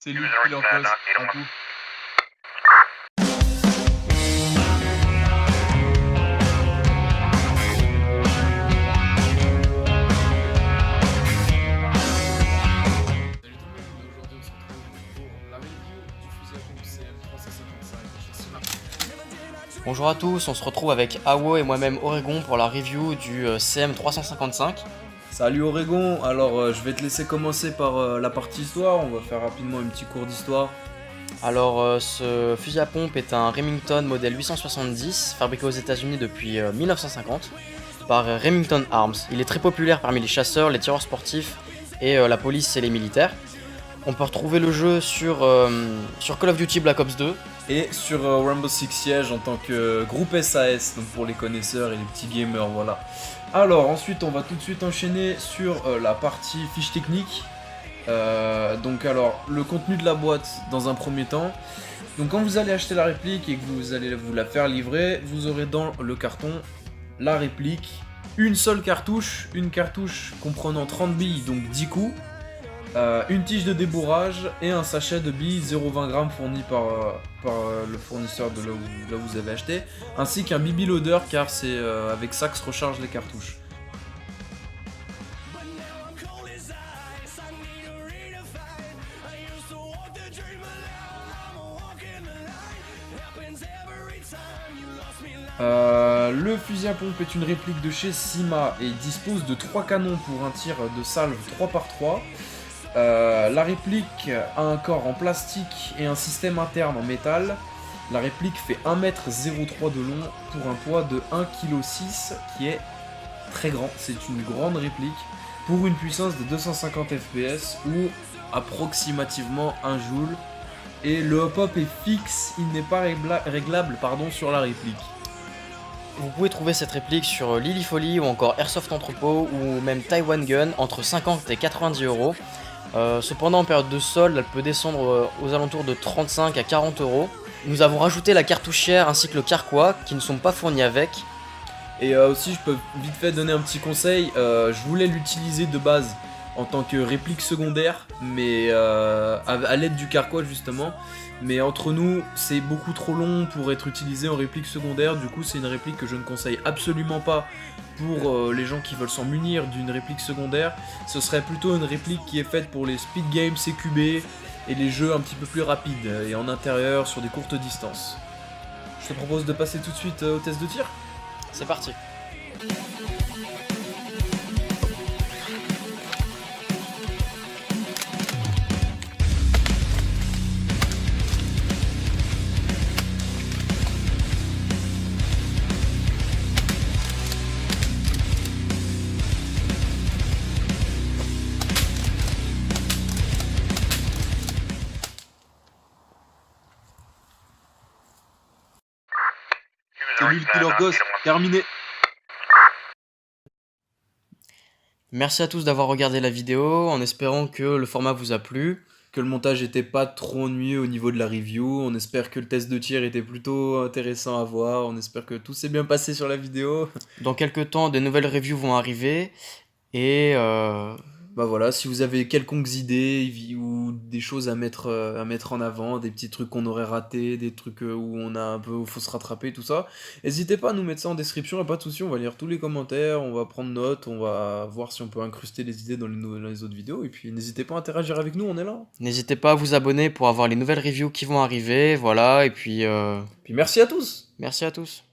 C'est lui qui leur pose. À vous. Salut tout le monde, aujourd'hui on se retrouve pour la review du fusil à pompe CM355 chez Sima. Bonjour à tous, on se retrouve avec Awo et moi-même Oregon pour la review du CM355. Salut Oregon, alors je vais te laisser commencer par la partie histoire, on va faire rapidement un petit cours d'histoire. Alors ce fusil à pompe est un Remington modèle 870 fabriqué aux États-Unis depuis 1950 par Remington Arms. Il est très populaire parmi les chasseurs, les tireurs sportifs et la police et les militaires. On peut retrouver le jeu sur Call of Duty Black Ops 2. Et sur Rainbow Six Siege en tant que groupe SAS, donc pour les connaisseurs et les petits gamers, voilà. Alors ensuite on va tout de suite enchaîner sur la partie fiche technique. Donc alors le contenu de la boîte dans un premier temps. Donc quand vous allez acheter la réplique et que vous allez vous la faire livrer, vous aurez dans le carton la réplique, une seule cartouche, une cartouche comprenant 30 billes, donc 10 coups. Une tige de débourrage et un sachet de billes 0,20 g fourni par le fournisseur de là où vous avez acheté, ainsi qu'un BB loader car c'est avec ça que se rechargent les cartouches. Le fusil à pompe est une réplique de chez Sima et dispose de 3 canons pour un tir de salve 3x3. La réplique a un corps en plastique et un système interne en métal. La réplique fait 1,03 m de long pour un poids de 1,6 kg qui est très grand. C'est une grande réplique pour une puissance de 250 fps ou approximativement 1 joule. Et le hop-hop est fixe, il n'est pas réglable sur la réplique. Vous pouvez trouver cette réplique sur Lily Folly ou encore Airsoft Entrepôt ou même Taiwan Gun entre 50 et 90 €. Cependant, en période de solde, elle peut descendre aux alentours de 35 à 40 €. Nous avons rajouté la cartouchière ainsi que le carquois qui ne sont pas fournis avec. Et aussi, je peux vite fait donner un petit conseil. Je voulais l'utiliser de base en tant que réplique secondaire, mais à l'aide du carquois justement. Mais entre nous, c'est beaucoup trop long pour être utilisé en réplique secondaire. Du coup, c'est une réplique que je ne conseille absolument pas pour les gens qui veulent s'en munir d'une réplique secondaire. Ce serait plutôt une réplique qui est faite pour les speed games CQB et les jeux un petit peu plus rapides et en intérieur sur des courtes distances. Je te propose de passer tout de suite au test de tir. C'est parti. C'est lui le killer ghost. Terminé. Merci à tous d'avoir regardé la vidéo en espérant que le format vous a plu. Que le montage était pas trop ennuyeux au niveau de la review. On espère que le test de tir était plutôt intéressant à voir. On espère que tout s'est bien passé sur la vidéo. Dans quelques temps, de nouvelles reviews vont arriver et Bah voilà, si vous avez quelconques idées ou des choses à mettre en avant, des petits trucs qu'on aurait ratés, des trucs où on a un peu, où faut se rattraper, tout ça, n'hésitez pas à nous mettre ça en description, y'a pas de souci, on va lire tous les commentaires, on va prendre note, on va voir si on peut incruster les idées dans les autres vidéos, et puis n'hésitez pas à interagir avec nous, on est là. n'hésitez pas à vous abonner pour avoir les nouvelles reviews qui vont arriver, voilà, et puis Puis merci à tous. merci à tous.